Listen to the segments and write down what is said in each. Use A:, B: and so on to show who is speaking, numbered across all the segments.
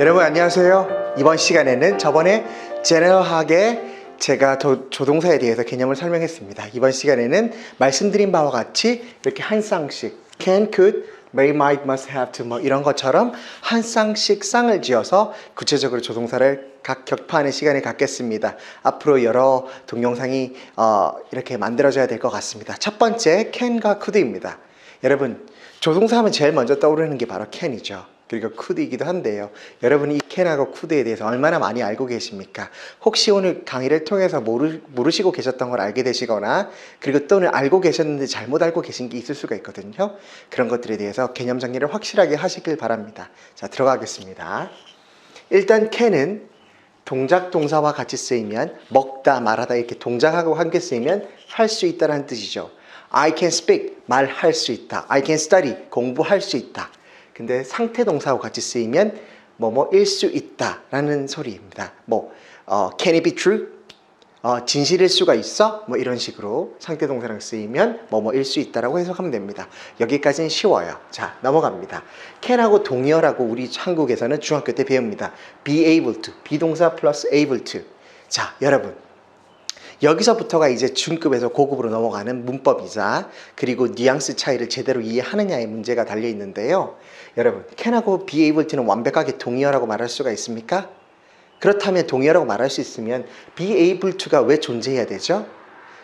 A: 여러분 안녕하세요. 이번 시간에는 저번에 제너럴하게 제가 조동사에 대해서 개념을 설명했습니다. 이번 시간에는 말씀드린 바와 같이 이렇게 한 쌍씩 can, could, may, might, must, have to 뭐 이런 것처럼 한 쌍씩 쌍을 지어서 구체적으로 조동사를 각 격파하는 시간을 갖겠습니다. 앞으로 여러 동영상이 이렇게 만들어져야 될 것 같습니다. 첫 번째 can과 could입니다. 여러분 조동사 하면 제일 먼저 떠오르는 게 바로 can이죠. 그리고 could이기도 한데요. 여러분이 이 can하고 could에 대해서 얼마나 많이 알고 계십니까? 혹시 오늘 강의를 통해서 모르시고 계셨던 걸 알게 되시거나 그리고 또는 알고 계셨는데 잘못 알고 계신 게 있을 수가 있거든요. 그런 것들에 대해서 개념 정리를 확실하게 하시길 바랍니다. 자, 들어가겠습니다. 일단 can은 동작 동사와 같이 쓰이면 먹다 말하다 이렇게 동작하고 함께 쓰이면 할 수 있다라는 뜻이죠. I can speak 말할 수 있다. I can study 공부할 수 있다. 근데 상태 동사하고 같이 쓰이면 뭐뭐일 수 있다라는 소리입니다. can it be true? 진실일 수가 있어? 뭐 이런 식으로 상태 동사랑 쓰이면 뭐뭐일 수 있다라고 해석하면 됩니다. 여기까지는 쉬워요. 자, 넘어갑니다. can하고 동의어라고 우리 한국에서는 중학교 때 배웁니다. be able to, 비동사 플러스 able to. 자, 여러분. 여기서부터가 이제 중급에서 고급으로 넘어가는 문법이자 그리고 뉘앙스 차이를 제대로 이해하느냐의 문제가 달려 있는데요. 여러분, can하고 be able to는 완벽하게 동의어라고 말할 수가 있습니까? 그렇다면 동의어라고 말할 수 있으면 be able to가 왜 존재해야 되죠?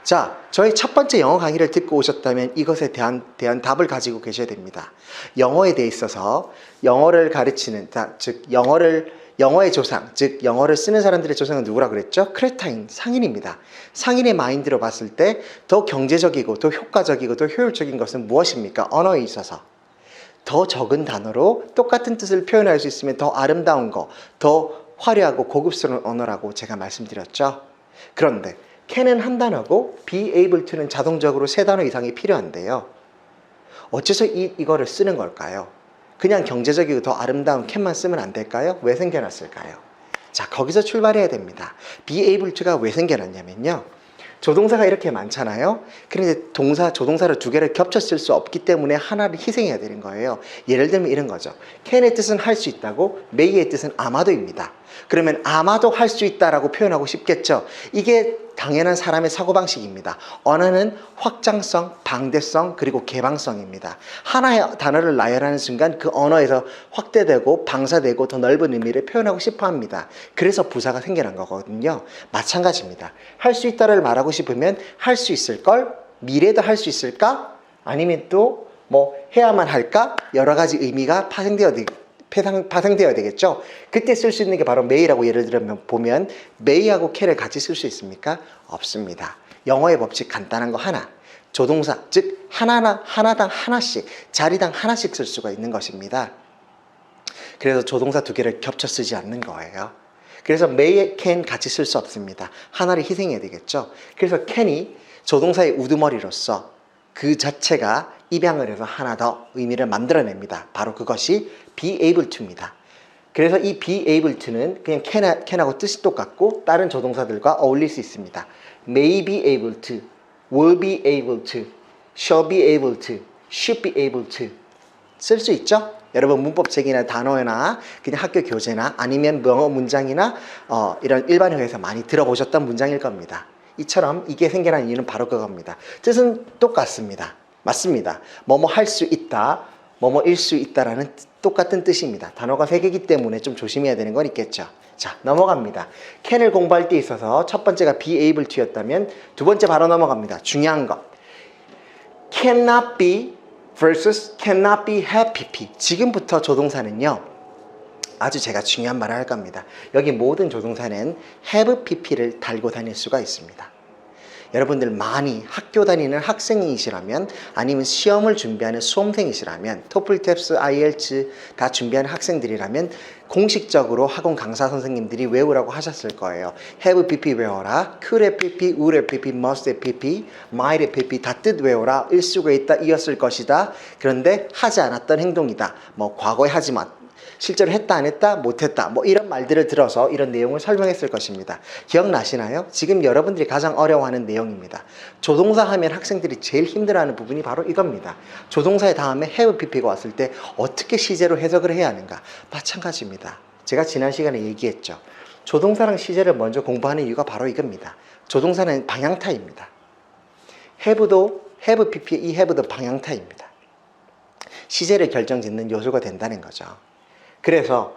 A: 자, 저희 첫 번째 영어 강의를 듣고 오셨다면 이것에 대한 답을 가지고 계셔야 됩니다. 영어에 대해 있어서 영어를 가르치는, 즉 영어의 조상, 즉 영어를 쓰는 사람들의 조상은 누구라 그랬죠? 크레타인, 상인입니다. 상인의 마인드로 봤을 때 더 경제적이고 더 효과적이고 더 효율적인 것은 무엇입니까? 언어에 있어서. 더 적은 단어로 똑같은 뜻을 표현할 수 있으면 더 아름다운 거, 더 화려하고 고급스러운 언어라고 제가 말씀드렸죠. 그런데 can은 한 단어고 be able to는 자동적으로 세 단어 이상이 필요한데요. 어째서 이거를 쓰는 걸까요? 그냥 경제적이고 더 아름다운 can만 쓰면 안 될까요? 왜 생겨났을까요? 자, 거기서 출발해야 됩니다. be able to가 왜 생겨났냐면요. 조동사가 이렇게 많잖아요. 그런데 조동사를 두 개를 겹쳐 쓸 수 없기 때문에 하나를 희생해야 되는 거예요. 예를 들면 이런 거죠. can의 뜻은 할 수 있다고, may의 뜻은 아마도입니다. 그러면 아마도 할 수 있다라고 표현하고 싶겠죠. 이게 당연한 사람의 사고방식입니다. 언어는 확장성, 방대성, 그리고 개방성입니다. 하나의 단어를 나열하는 순간 그 언어에서 확대되고 방사되고 더 넓은 의미를 표현하고 싶어 합니다. 그래서 부사가 생겨난 거거든요. 마찬가지입니다. 할 수 있다를 말하고 싶으면 할 수 있을걸? 미래도 할 수 있을까? 아니면 또 해야만 할까? 여러 가지 의미가 파생되어야 되겠죠. 그때 쓸 수 있는 게 바로 may라고 예를 들면 보면 may하고 can을 같이 쓸 수 있습니까? 없습니다. 영어의 법칙 간단한 거 하나. 조동사, 즉 하나당 하나씩, 자리당 하나씩 쓸 수가 있는 것입니다. 그래서 조동사 두 개를 겹쳐 쓰지 않는 거예요. 그래서 may, can 같이 쓸 수 없습니다. 하나를 희생해야 되겠죠. 그래서 can이 조동사의 우두머리로서 그 자체가 입양을 해서 하나 더 의미를 만들어냅니다. 바로 그것이 be able to입니다. 그래서 이 be able to는 그냥 can하고 뜻이 똑같고 다른 조동사들과 어울릴 수 있습니다. may be able to, will be able to, shall be able to, should be able to 쓸 수 있죠? 여러분 문법책이나 단어나 그냥 학교 교재나 아니면 영어 문장이나 이런 일반 회화에서 많이 들어보셨던 문장일 겁니다. 이처럼 이게 생겨난 이유는 바로 그겁니다. 뜻은 똑같습니다. 맞습니다. 뭐뭐 할 수 있다, 뭐뭐일 수 있다라는 똑같은 뜻입니다. 단어가 세 개이기 때문에 좀 조심해야 되는 건 있겠죠. 자, 넘어갑니다. can을 공부할 때 있어서 첫 번째가 be able to였다면 두 번째 바로 넘어갑니다. 중요한 것. cannot be versus cannot be have pp. 지금부터 조동사는요. 아주 제가 중요한 말을 할 겁니다. 여기 모든 조동사는 have pp를 달고 다닐 수가 있습니다. 여러분들 많이 학교 다니는 학생이시라면 아니면 시험을 준비하는 수험생이시라면 토플, 탭스, IELTS 다 준비하는 학생들이라면 공식적으로 학원 강사 선생님들이 외우라고 하셨을 거예요. have pp 외워라, could have pp, would have pp, must have pp, might have pp 다 뜻 외워라. 일수가 있다, 이었을 것이다. 그런데 하지 않았던 행동이다. 과거에 하지만 실제로 했다 안 했다 못했다 이런 말들을 들어서 이런 내용을 설명했을 것입니다. 기억나시나요? 지금 여러분들이 가장 어려워하는 내용입니다. 조동사 하면 학생들이 제일 힘들어하는 부분이 바로 이겁니다. 조동사의 다음에 have pp가 왔을 때 어떻게 시제로 해석을 해야 하는가? 마찬가지입니다. 제가 지난 시간에 얘기했죠. 조동사랑 시제를 먼저 공부하는 이유가 바로 이겁니다. 조동사는 방향타입니다. have도 have pp의 이 have도 방향타입니다. 시제를 결정짓는 요소가 된다는 거죠. 그래서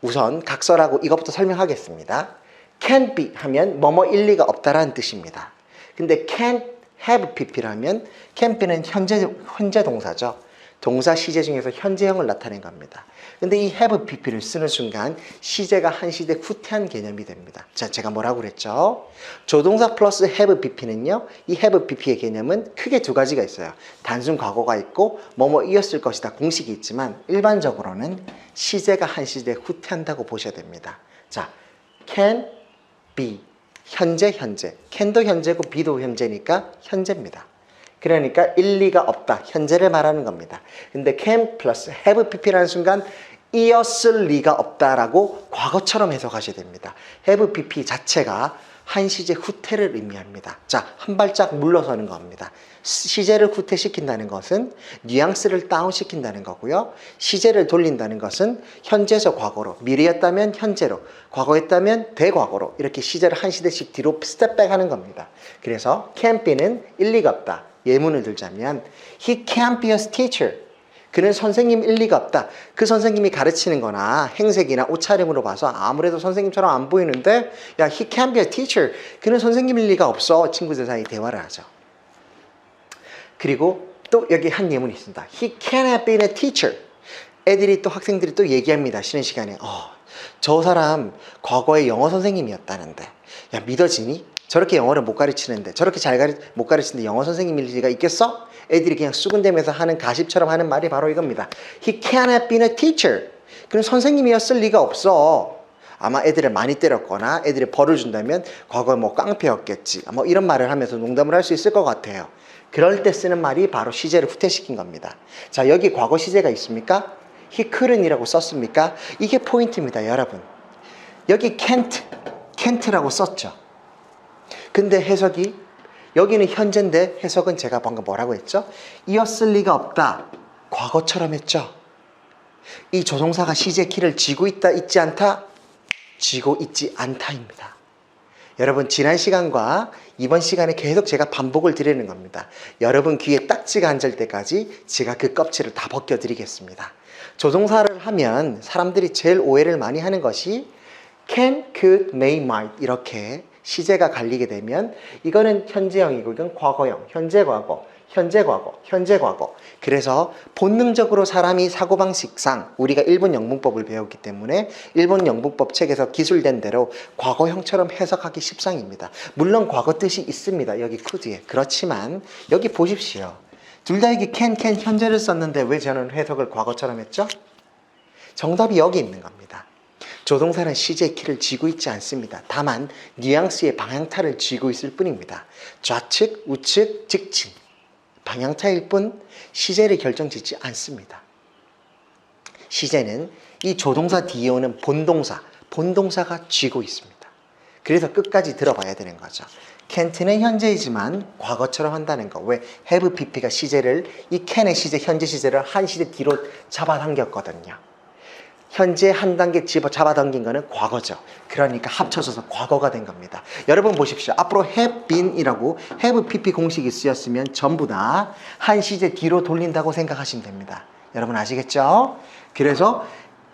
A: 우선 각설하고 이것부터 설명하겠습니다. can't be 하면 뭐뭐 일리가 없다라는 뜻입니다. 근데 can't have pp라면 can't be는 현재 동사죠. 동사 시제 중에서 현재형을 나타낸 겁니다. 근데 이 have pp를 쓰는 순간 시제가 한 시대 후퇴한 개념이 됩니다. 자, 제가 뭐라고 그랬죠? 조동사 플러스 have pp는요, 이 have pp의 개념은 크게 두 가지가 있어요. 단순 과거가 있고 뭐뭐이었을 것이다 공식이 있지만 일반적으로는 시제가 한 시대 후퇴한다고 보셔야 됩니다. 자, can be 현재 can도 현재고 be도 현재니까 현재입니다. 그러니까 일리가 없다. 현재를 말하는 겁니다. 근데 can 플러스 have pp라는 순간 이었을 리가 없다라고 과거처럼 해석하셔야 됩니다. have pp 자체가 한 시제 후퇴를 의미합니다. 자, 한 발짝 물러서는 겁니다. 시제를 후퇴시킨다는 것은 뉘앙스를 다운시킨다는 거고요. 시제를 돌린다는 것은 현재에서 과거로, 미래였다면 현재로, 과거였다면 대과거로 이렇게 시제를 한 시대씩 뒤로 스텝백 하는 겁니다. 그래서 can't be는 일리가 없다. 예문을 들자면 He can't be a teacher. 그는 선생님 일리가 없다. 그 선생님이 가르치는 거나 행색이나 옷차림으로 봐서 아무래도 선생님처럼 안 보이는데 야, he can't be a teacher. 그는 선생님일 리가 없어. 친구들 사이 대화를 하죠. 그리고 또 여기 한 예문이 있습니다. He can't have been a teacher. 애들이 또 학생들이 또 얘기합니다. 쉬는 시간에. 저 사람 과거에 영어 선생님이었다는데 야, 믿어지니? 저렇게 영어를 못 가르치는데 저렇게 못 가르치는데 영어 선생님일 리가 있겠어? 애들이 그냥 수근대면서 하는 가십처럼 하는 말이 바로 이겁니다. He can't have been a teacher. 그럼 선생님이었을 리가 없어. 아마 애들을 많이 때렸거나 애들이 벌을 준다면 과거에 뭐 깡패였겠지. 뭐 이런 말을 하면서 농담을 할 수 있을 것 같아요. 그럴 때 쓰는 말이 바로 시제를 후퇴시킨 겁니다. 자, 여기 과거 시제가 있습니까? He couldn't이라고 썼습니까? 이게 포인트입니다, 여러분. 여기 can't라고 썼죠. 근데 해석이 여기는 현재인데 해석은 제가 방금 뭐라고 했죠? 이었을 리가 없다. 과거처럼 했죠. 이 조동사가 시제 키를 쥐고 있다, 있지 않다? 쥐고 있지 않다입니다. 여러분 지난 시간과 이번 시간에 계속 제가 반복을 드리는 겁니다. 여러분 귀에 딱지가 앉을 때까지 제가 그 껍질을 다 벗겨드리겠습니다. 조동사를 하면 사람들이 제일 오해를 많이 하는 것이 can, could, may, might 이렇게 시제가 갈리게 되면 이거는 현재형이고 이건 과거형, 현재 과거, 현재 과거, 현재 과거. 그래서 본능적으로 사람이 사고방식상 우리가 일본 영문법을 배웠기 때문에 일본 영문법 책에서 기술된 대로 과거형처럼 해석하기 십상입니다. 물론 과거 뜻이 있습니다. 여기 could에. 그렇지만 여기 보십시오. 둘 다 여기 can 현재를 썼는데 왜 저는 해석을 과거처럼 했죠? 정답이 여기 있는 겁니다. 조동사는 시제의 키를 쥐고 있지 않습니다. 다만 뉘앙스의 방향타를 쥐고 있을 뿐입니다. 좌측, 우측, 직진 방향타일 뿐 시제를 결정짓지 않습니다. 시제는 이 조동사 뒤에 오는 본동사가 쥐고 있습니다. 그래서 끝까지 들어봐야 되는 거죠. can't는 현재이지만 과거처럼 한다는 거. 왜? have pp가 시제를 이 can의 시제, 현재 시제를 한 시대 뒤로 잡아당겼거든요. 현재 한 단계 잡아당긴 거는 과거죠. 그러니까 합쳐져서 과거가 된 겁니다. 여러분 보십시오. 앞으로 have been이라고 have pp 공식이 쓰였으면 전부 다 한 시제 뒤로 돌린다고 생각하시면 됩니다. 여러분 아시겠죠? 그래서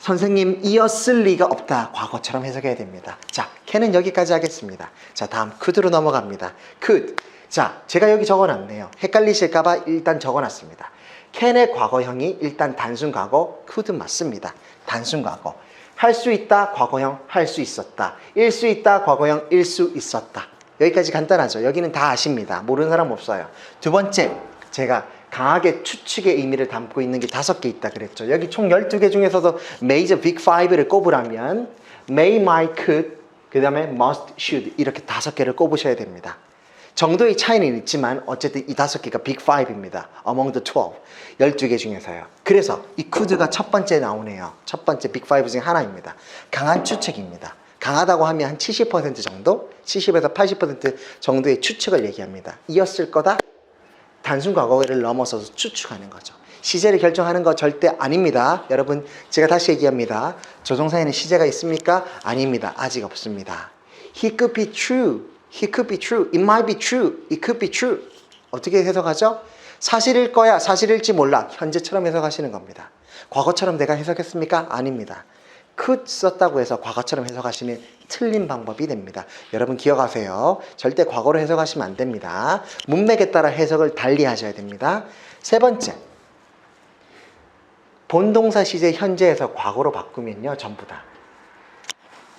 A: 선생님이었을 리가 없다. 과거처럼 해석해야 됩니다. 자, can은 여기까지 하겠습니다. 자, 다음 could로 넘어갑니다. could. 자, 제가 여기 적어놨네요. 헷갈리실까봐 일단 적어놨습니다. can의 과거형이 일단 단순 과거, could 맞습니다. 단순 과거. 할 수 있다, 과거형, 할 수 있었다. 일 수 있다, 과거형, 일 수 있었다. 여기까지 간단하죠. 여기는 다 아십니다. 모르는 사람 없어요. 두 번째, 제가 강하게 추측의 의미를 담고 있는 게 5개 있다 그랬죠. 여기 총 12개 중에서도 major big 5를 꼽으라면 may, might, could, 그 다음에 must, should 이렇게 5개를 꼽으셔야 됩니다. 정도의 차이는 있지만 어쨌든 이 5개가 빅 5입니다. Among the 12. 12개 중에서요. 그래서 이 could가 첫 번째 나오네요. 첫 번째 빅 5 중에 하나입니다. 강한 추측입니다. 강하다고 하면 한 70% 정도? 70에서 80% 정도의 추측을 얘기합니다. 이었을 거다? 단순 과거를 넘어서서 추측하는 거죠. 시제를 결정하는 거 절대 아닙니다. 여러분, 제가 다시 얘기합니다. 조동사에는 시제가 있습니까? 아닙니다. 아직 없습니다. He could be true. He could be true. It might be true. It could be true. 어떻게 해석하죠? 사실일 거야. 사실일지 몰라. 현재처럼 해석하시는 겁니다. 과거처럼 내가 해석했습니까? 아닙니다. could 썼다고 해서 과거처럼 해석하시면 틀린 방법이 됩니다. 여러분 기억하세요. 절대 과거로 해석하시면 안 됩니다. 문맥에 따라 해석을 달리 하셔야 됩니다. 세 번째, 본동사 시제 현재에서 과거로 바꾸면요, 전부 다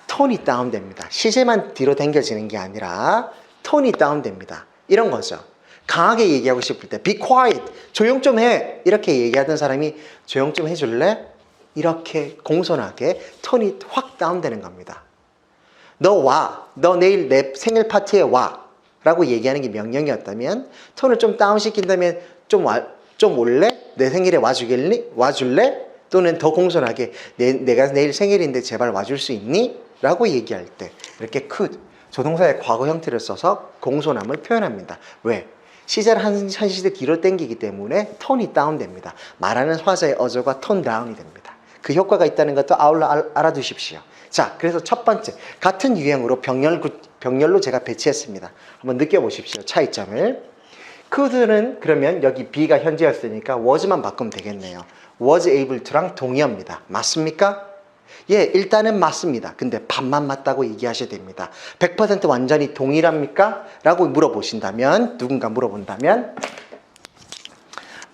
A: 톤이 다운됩니다. 시제만 뒤로 당겨지는 게 아니라 톤이 다운됩니다. 이런 거죠. 강하게 얘기하고 싶을 때 be quiet, 조용 좀 해, 이렇게 얘기하던 사람이 조용 좀 해줄래? 이렇게 공손하게 톤이 확 다운되는 겁니다. 너 와, 너 내일 내 생일 파티에 와 라고 얘기하는 게 명령이었다면, 톤을 좀 다운시킨다면 좀 올래? 내 생일에 와주겠니? 와줄래? 또는 더 공손하게 내가 내일 생일인데 제발 와줄 수 있니? 라고 얘기할 때 이렇게 could, 조동사의 과거 형태를 써서 공손함을 표현합니다. 왜? 시제를 한 시대 뒤로 당기기 때문에 톤이 다운됩니다. 말하는 화자의 어조가 톤 다운이 됩니다. 그 효과가 있다는 것도 아울러 알아두십시오. 자, 그래서 첫 번째, 같은 유형으로 병렬로 제가 배치했습니다. 한번 느껴보십시오. 차이점을. could는 그러면 여기 be가 현재였으니까 was만 바꾸면 되겠네요. was able to랑 동의어입니다. 맞습니까? 예, 일단은 맞습니다. 근데 반만 맞다고 얘기하셔야 됩니다. 100% 완전히 동일합니까? 라고 물어보신다면, 누군가 물어본다면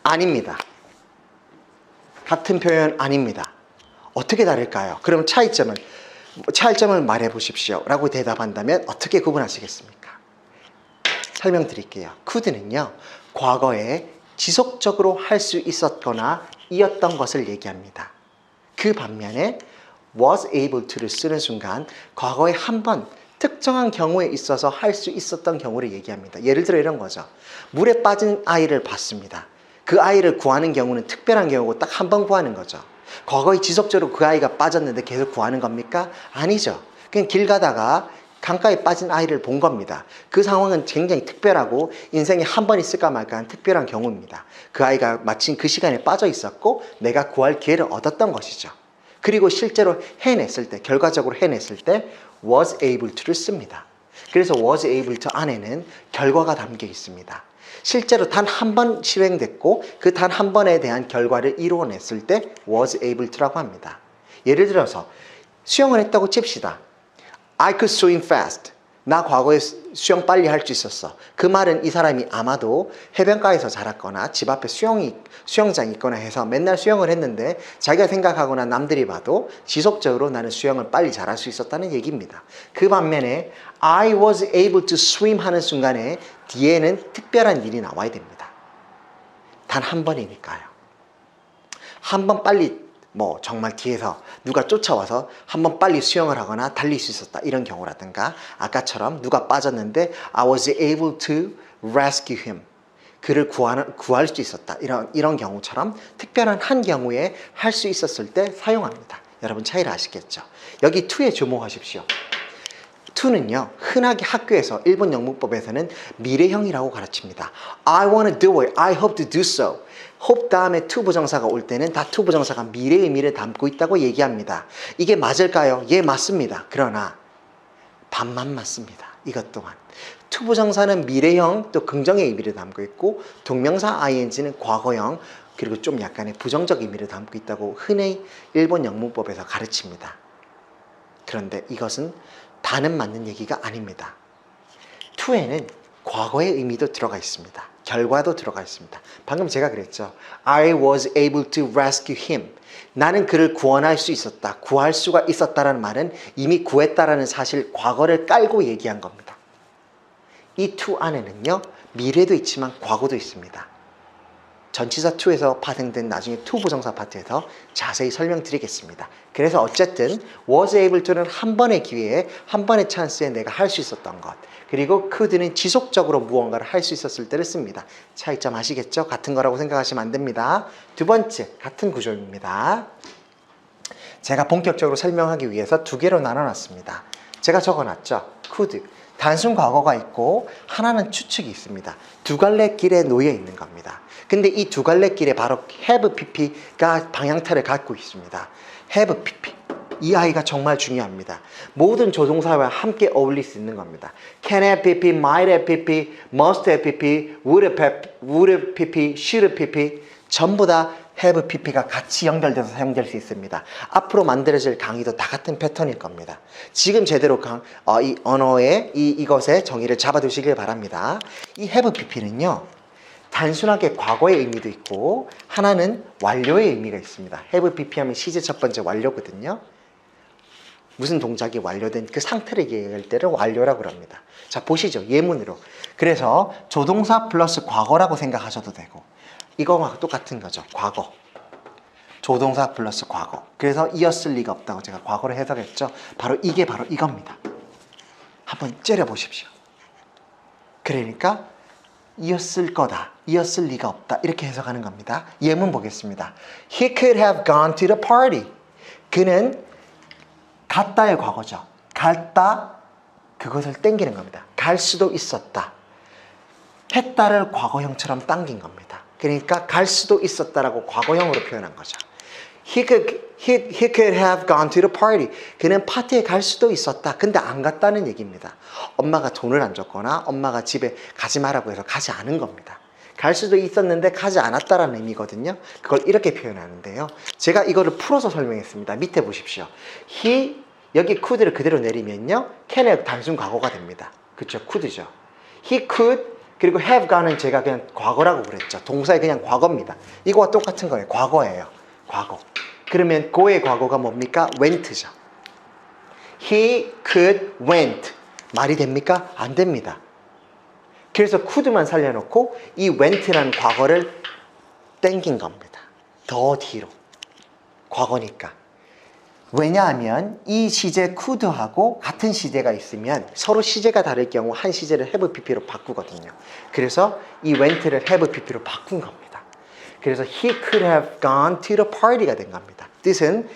A: 아닙니다. 같은 표현 아닙니다. 어떻게 다를까요? 그럼 차이점을 말해 보십시오 라고 대답한다면 어떻게 구분하시겠습니까? 설명드릴게요. could는요, 과거에 지속적으로 할 수 있었거나 이었던 것을 얘기합니다. 그 반면에 was able to를 쓰는 순간 과거에 한 번 특정한 경우에 있어서 할 수 있었던 경우를 얘기합니다. 예를 들어 이런 거죠. 물에 빠진 아이를 봤습니다. 그 아이를 구하는 경우는 특별한 경우고 딱 한 번 구하는 거죠. 과거에 지속적으로 그 아이가 빠졌는데 계속 구하는 겁니까? 아니죠. 그냥 길 가다가 강가에 빠진 아이를 본 겁니다. 그 상황은 굉장히 특별하고 인생에 한 번 있을까 말까 한 특별한 경우입니다. 그 아이가 마침 그 시간에 빠져 있었고 내가 구할 기회를 얻었던 것이죠. 그리고 실제로 해냈을 때, 결과적으로 해냈을 때 was able to를 씁니다. 그래서 was able to 안에는 결과가 담겨 있습니다. 실제로 단 한 번 실행됐고 그 단 한 번에 대한 결과를 이루어냈을 때 was able to라고 합니다. 예를 들어서 수영을 했다고 칩시다. I could swim fast. 나 과거에 수영 빨리 할 수 있었어. 그 말은 이 사람이 아마도 해변가에서 자랐거나 집 앞에 수영장이 있거나 해서 맨날 수영을 했는데 자기가 생각하거나 남들이 봐도 지속적으로 나는 수영을 빨리 잘할 수 있었다는 얘기입니다. 그 반면에 I was able to swim 하는 순간에 뒤에는 특별한 일이 나와야 됩니다. 단 한 번이니까요. 한 번 빨리 정말 뒤에서 누가 쫓아와서 한번 빨리 수영을 하거나 달릴 수 있었다, 이런 경우라든가 아까처럼 누가 빠졌는데 I was able to rescue him, 그를 구할 수 있었다, 이런 경우처럼 특별한 한 경우에 할 수 있었을 때 사용합니다. 여러분 차이를 아시겠죠? 여기 to에 주목하십시오. to는요, 흔하게 학교에서 일본 영문법에서는 미래형이라고 가르칩니다. I want to do it, I hope to do so. hope 다음에 to 부정사가 올 때는 다 to 부정사가 미래의 의미를 담고 있다고 얘기합니다. 이게 맞을까요? 예, 맞습니다. 그러나 반만 맞습니다. 이것 또한 to 부정사는 미래형 또 긍정의 의미를 담고 있고 동명사 ing는 과거형 그리고 좀 약간의 부정적 의미를 담고 있다고 흔히 일본 영문법에서 가르칩니다. 그런데 이것은 다는 맞는 얘기가 아닙니다. to에는 과거의 의미도 들어가 있습니다. 결과도 들어가 있습니다. 방금 제가 그랬죠. I was able to rescue him. 나는 그를 구원할 수 있었다. 구할 수가 있었다라는 말은 이미 구했다라는 사실, 과거를 깔고 얘기한 겁니다. 이 to 안에는요, 미래도 있지만 과거도 있습니다. 전치사 to에서 파생된 나중에 to 부정사 파트에서 자세히 설명드리겠습니다. 그래서 어쨌든 was able to는 한 번의 기회에, 한 번의 찬스에 내가 할 수 있었던 것, 그리고 could는 지속적으로 무언가를 할 수 있었을 때를 씁니다. 차이점 아시겠죠? 같은 거라고 생각하시면 안 됩니다. 두 번째, 같은 구조입니다. 제가 본격적으로 설명하기 위해서 두 개로 나눠놨습니다. 제가 적어놨죠. could. 단순 과거가 있고 하나는 추측이 있습니다. 두 갈래 길에 놓여 있는 겁니다. 근데 이 두 갈래 길에 바로 have pp가 방향타를 갖고 있습니다. have pp. 이 아이가 정말 중요합니다. 모든 조동사와 함께 어울릴 수 있는 겁니다. can have pp, might have pp, must have pp, would have pp, should have pp 전부 다 have pp가 같이 연결돼서 사용될 수 있습니다. 앞으로 만들어질 강의도 다 같은 패턴일 겁니다. 지금 제대로 이 언어의 이것의 정의를 잡아두시길 바랍니다. 이 have pp는요. 단순하게 과거의 의미도 있고 하나는 완료의 의미가 있습니다. have pp 하면 시제 첫 번째 완료거든요. 무슨 동작이 완료된 그 상태를 얘기할 때를 완료라고 합니다. 자, 보시죠. 예문으로. 그래서 조동사 플러스 과거라고 생각하셔도 되고 이거와 똑같은 거죠. 과거. 조동사 플러스 과거. 그래서 이었을 리가 없다고 제가 과거를 해석했죠. 바로 이게 바로 이겁니다. 한번 째려보십시오. 그러니까 이었을 거다. 이었을 리가 없다. 이렇게 해석하는 겁니다. 예문 보겠습니다. He could have gone to the party. 그는 갔다의 과거죠. 갔다 그것을 땡기는 겁니다. 갈 수도 있었다. 했다를 과거형처럼 당긴 겁니다. 그러니까 갈 수도 있었다라고 과거형으로 표현한 거죠. He could have gone to the party. 그는 파티에 갈 수도 있었다. 근데 안 갔다는 얘기입니다. 엄마가 돈을 안 줬거나 엄마가 집에 가지 마라고 해서 가지 않은 겁니다. 갈 수도 있었는데 가지 않았다라는 의미거든요. 그걸 이렇게 표현하는데요. 제가 이거를 풀어서 설명했습니다. 밑에 보십시오. He 여기 could를 그대로 내리면요. can의 단순 과거가 됩니다. 그렇죠? could죠. He could 그리고 have gone은 제가 그냥 과거라고 그랬죠. 동사의 그냥 과거입니다. 이거와 똑같은 거예요. 과거예요. 과거. 그러면 go의 과거가 뭡니까? went죠. He could went. 말이 됩니까? 안 됩니다. 그래서 could만 살려놓고 이 went라는 과거를 땡긴 겁니다. 더 뒤로. 과거니까. 왜냐하면 이 시제 could하고 같은 시제가 있으면 서로 시제가 다를 경우 한 시제를 have pp로 바꾸거든요. 그래서 이 went를 have pp로 바꾼 겁니다. 그래서 he could have gone to the party가 된 겁니다. 뜻은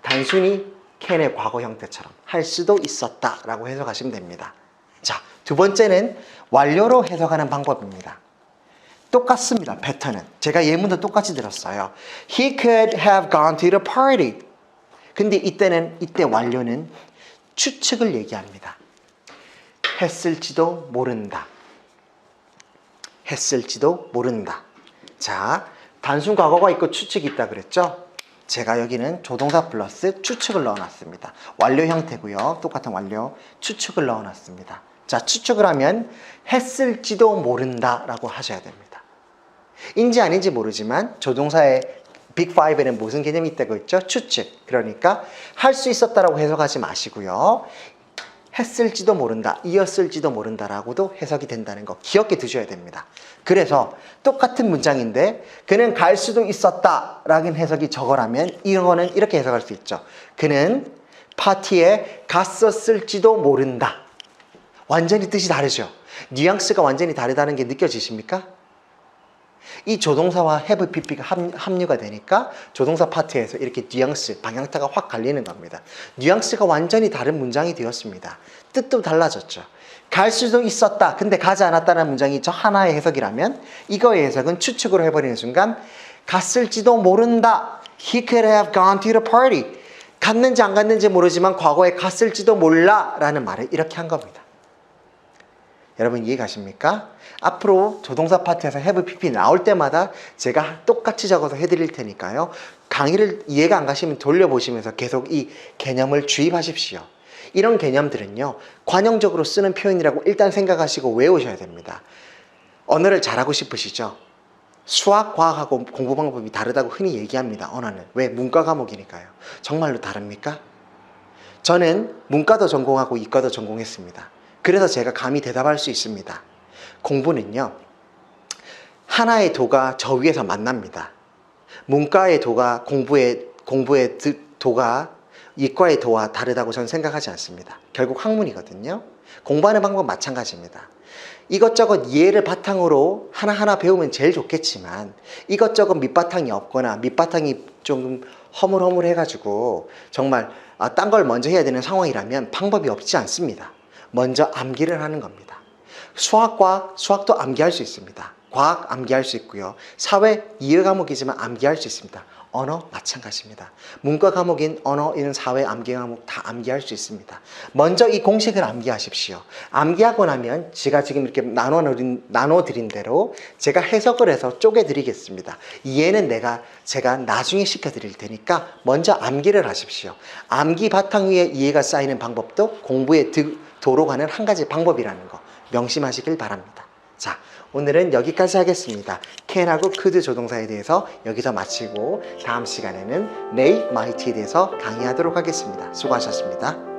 A: 단순히 can의 과거 형태처럼 할 수도 있었다라고 해석하시면 됩니다. 자, 두 번째는 완료로 해석하는 방법입니다. 똑같습니다. 패턴은. 제가 예문도 똑같이 들었어요. He could have gone to the party. 근데 이때 완료는 추측을 얘기합니다. 했을지도 모른다. 했을지도 모른다. 자, 단순 과거가 있고 추측이 있다 그랬죠? 제가 여기는 조동사 플러스 추측을 넣어놨습니다. 완료 형태고요. 똑같은 완료. 추측을 넣어놨습니다. 자, 추측을 하면 했을지도 모른다라고 하셔야 됩니다. 인지 아닌지 모르지만 조동사의 빅5에는 무슨 개념이 있다고 했죠? 추측. 그러니까 할 수 있었다라고 해석하지 마시고요. 했을지도 모른다, 이었을지도 모른다라고도 해석이 된다는 거 기억해 두셔야 됩니다. 그래서 똑같은 문장인데 그는 갈 수도 있었다라는 해석이 저거라면 이거는 이렇게 해석할 수 있죠. 그는 파티에 갔었을지도 모른다. 완전히 뜻이 다르죠. 뉘앙스가 완전히 다르다는 게 느껴지십니까? 이 조동사와 have pp가 합류가 되니까 조동사 파트에서 이렇게 뉘앙스, 방향타가 확 갈리는 겁니다. 뉘앙스가 완전히 다른 문장이 되었습니다. 뜻도 달라졌죠. 갈 수도 있었다. 근데 가지 않았다는 문장이 저 하나의 해석이라면 이거의 해석은 추측으로 해버리는 순간 갔을지도 모른다. He could have gone to the party. 갔는지 안 갔는지 모르지만 과거에 갔을지도 몰라 라는 말을 이렇게 한 겁니다. 여러분 이해 가십니까? 앞으로 조동사 파트에서 have pp 나올 때마다 제가 똑같이 적어서 해드릴 테니까요. 강의를 이해가 안 가시면 돌려보시면서 계속 이 개념을 주입하십시오. 이런 개념들은요. 관용적으로 쓰는 표현이라고 일단 생각하시고 외우셔야 됩니다. 언어를 잘하고 싶으시죠? 수학, 과학하고 공부 방법이 다르다고 흔히 얘기합니다. 언어는. 왜? 문과 과목이니까요. 정말로 다릅니까? 저는 문과도 전공하고 이과도 전공했습니다. 그래서 제가 감히 대답할 수 있습니다. 공부는요. 하나의 도가 저 위에서 만납니다. 문과의 도가 공부의 도가 이과의 도와 다르다고 저는 생각하지 않습니다. 결국 학문이거든요. 공부하는 방법은 마찬가지입니다. 이것저것 이해를 바탕으로 하나하나 배우면 제일 좋겠지만 이것저것 밑바탕이 없거나 밑바탕이 좀 허물허물해가지고 정말 딴 걸 먼저 해야 되는 상황이라면 방법이 없지 않습니다. 먼저 암기를 하는 겁니다. 수학도 암기할 수 있습니다. 과학 암기할 수 있고요. 사회 이해 과목이지만 암기할 수 있습니다. 언어 마찬가지입니다. 문과 과목인 언어, 이런 사회 암기 과목 다 암기할 수 있습니다. 먼저 이 공식을 암기하십시오. 암기하고 나면 제가 지금 이렇게 나눠드린 대로 제가 해석을 해서 쪼개드리겠습니다. 이해는 제가 나중에 시켜드릴 테니까 먼저 암기를 하십시오. 암기 바탕 위에 이해가 쌓이는 방법도 공부에 도로 가는 한 가지 방법이라는 거 명심하시길 바랍니다. 자, 오늘은 여기까지 하겠습니다. can하고 could 조동사에 대해서 여기서 마치고 다음 시간에는 may, might에 대해서 강의하도록 하겠습니다. 수고하셨습니다.